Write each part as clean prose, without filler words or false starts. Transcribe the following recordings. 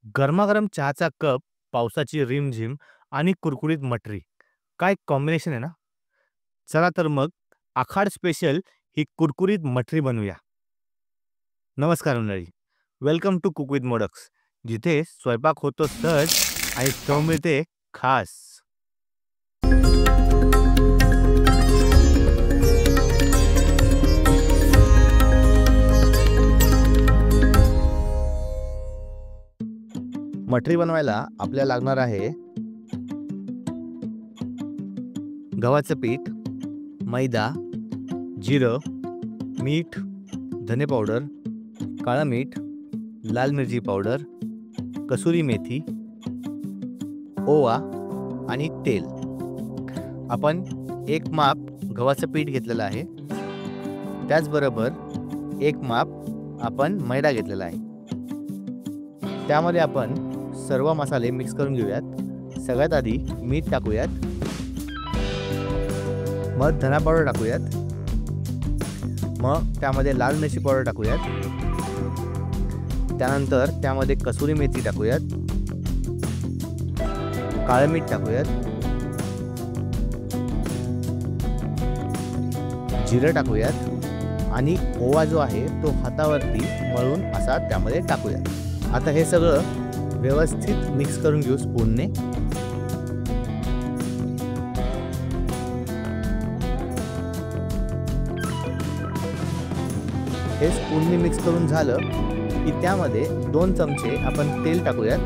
गरमागरम चहाचा कप, पावसाची रिमझिम आणि कुरकुरीत मटरी. काय कॉम्बिनेशन आहे ना? चला तर मग आखाड स्पेशल ही कुरकुरीत मटरी बनवूया. नमस्कार मंडळी. वेलकम टू कुक विथ मोडक्स, जिथे स्वयंपाक होतो सहज आणि चव मिळते खास. मटरी बनवायला आपल्याला लागणार आहे गव्हाचं पीठ, मैदा, जिरं, मीठ, धने पावडर, काळं मीठ, लाल मिरची पावडर, कसुरी मेथी, ओवा आणि तेल. आपण एक माप गव्हाचं पीठ घेतलेलं आहे. त्याचबरोबर एक माप आपण मैदा घेतलेला आहे. त्यामध्ये आपण सर्व मसाले मिक्स करून घेऊयात. सगळ्यात आधी मीठ टाकूयात, मग धना पावडर टाकूयात, मग त्यामध्ये लाल मिरची पावडर टाकूयात, त्यानंतर त्यामध्ये कसुरी मेथी टाकूयात, काळं मीठ टाकूयात, जिरं टाकूयात आणि ओवा जो आहे तो हातावरती मळून असा त्यामध्ये टाकूयात. आता हे सगळं व्यवस्थित मिक्स करून घेऊ स्पूनने. हे स्पूनने मिक्स करून झालं की त्यामध्ये 2 चमचे आपण तेल टाकूयात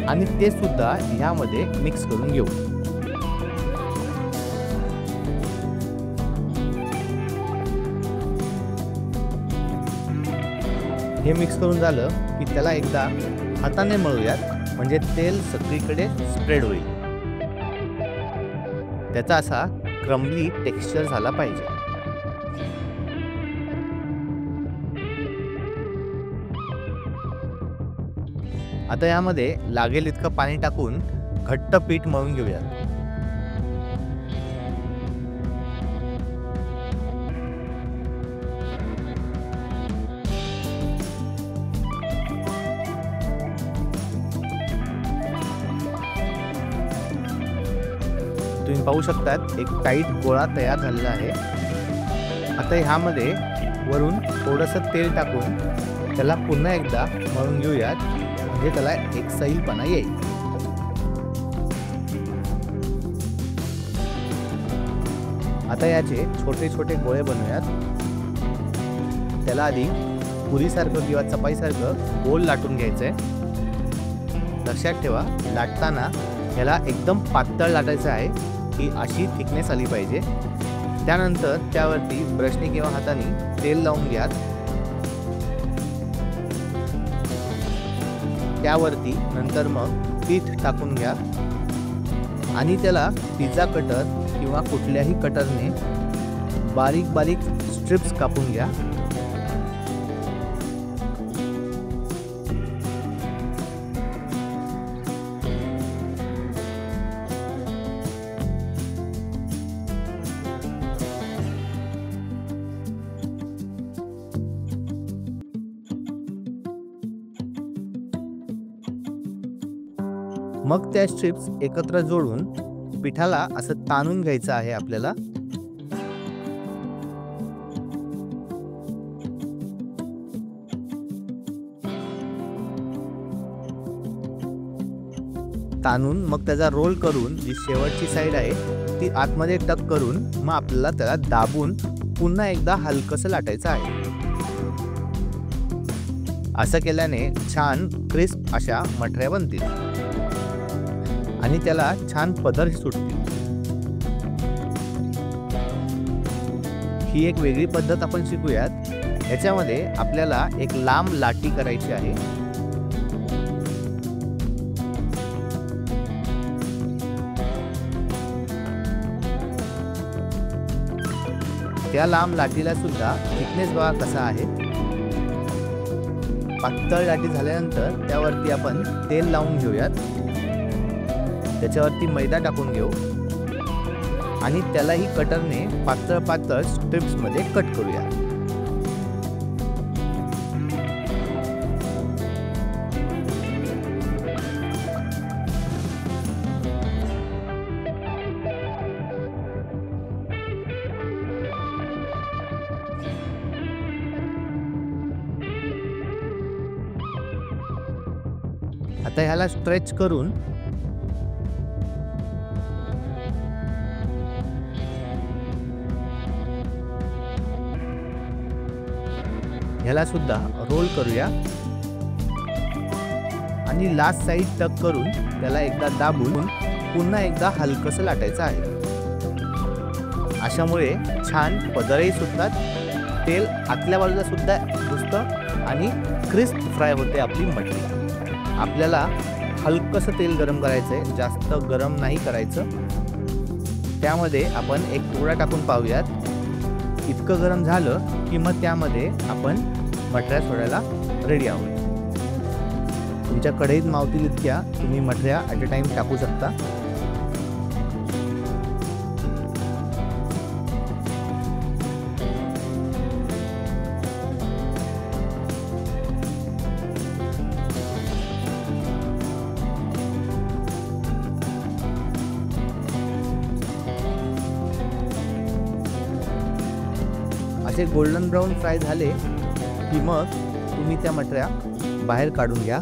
आणि ते सुद्धा ह्यामध्ये मिक्स करून घेऊ. हे मिक्स करून झालं की त्याला एकदा हाताने मळूयात, म्हणजे तेल सगळीकडे स्प्रेड होईल. त्याचा असा क्रम्बली टेक्स्चर झाला पाहिजे. आता यामध्ये लागेल इतकं पाणी टाकून घट्ट पीठ मळून घेऊयात. तुम्ही पाहू शकतात एक टाईट गोळा तयार झालेला आहे. आता ह्यामध्ये वरून थोडंसं तेल टाकून त्याला पुन्हा एकदा मळून घेऊयात, म्हणजे त्याला एक सैलपणा येईल. आता याचे छोटे छोटे गोळे बनवूयात. त्याला आधी पुरीसारखं किंवा चपाईसारखं गोल लाटून घ्यायचंय. लक्षात ठेवा, लाटताना याला एकदम पातळ लाटायचं आहे, ही अशी थिकनेस आली पाहिजे. त्यानंतर त्यावरती ब्रशने किंवा हाताने तेल लावून घ्या. त्यावरती नंतर मग पीठ टाकून घ्या आणि त्याला पिझ्झा कटर किंवा कुठल्याही कटरने बारीक बारीक स्ट्रिप्स कापून घ्या. मग त्या स्ट्रिप्स एकत्र जोडून पिठाला असं ताणून घ्यायचं आहे आपल्याला. ताणून मग त्याचा रोल करून जी शेवटची साईड आहे ती आतमध्ये टक करून मग आपल्याला त्याला दाबून पुन्हा एकदा हलकसं लाटायचं आहे. असं केल्याने छान क्रिस्प अशा मटऱ्या बनतील आणि त्याला छान पदर सुटतील. ही एक वेगळी पद्धत आपण शिकूयात. याच्यामध्ये आपल्याला एक लांब लाटी करायची आहे. त्या लांब लाटीला सुद्धा थिकनेस बघा कसा आहे. पातळ लाटी झाल्यानंतर त्यावरती आपण तेल लावून घेऊयात. त्याच्यावरती मैदा टाकून घेऊ आणि त्यालाही कटरने पातळ पातळ स्ट्रिप्स मध्ये कट करूया. आता ह्याला स्ट्रेच करून ह्याला सुद्धा रोल करूया आणि लास्ट साइड टक करून त्याला एकदा दाबून पुन्हा एकदा हलकसं लाटायचं आहे. अशामुळे छान पदरही सुटतात, तेल आतल्या बाजूला सुद्धा घुसतं आणि क्रिस्प फ्राय होते आपली मटरी. आपल्याला हलकसं तेल गरम करायचं आहे, जास्त गरम नाही करायचं. त्यामध्ये आपण एक तुकडा टाकून पाहूयात. इतकं गरम झालं की मग त्यामध्ये आपण मटऱ्या सोडायला रेडी आहोत. तुमच्या कढईत मावतील इतक्या तुम्ही मटऱ्या ॲट अ टाइम टाकू शकता. असे गोल्डन ब्राऊन फ्राय झाले की मग तुम्ही त्या मटऱ्या बाहेर काढून घ्या.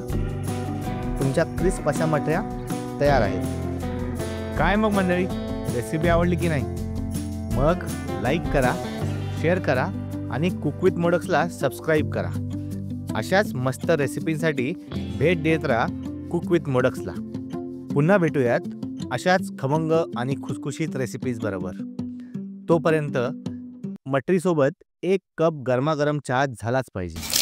तुमच्या क्रिस्प अशा मटऱ्या तयार आहेत. काय मग मंडळी, रेसिपी आवडली की नाही? मग लाईक करा, शेअर करा आणि कुक विथ मोडक्सला सबस्क्राईब करा. अशाच मस्त रेसिपींसाठी भेट देत राहा कुक विथ मोडक्सला. पुन्हा भेटूयात अशाच खमंग आणि खुसखुशीत रेसिपीज बरोबर. तोपर्यंत मटरीसोबत एक कप गरमागरम चहा झालाच पाहिजे.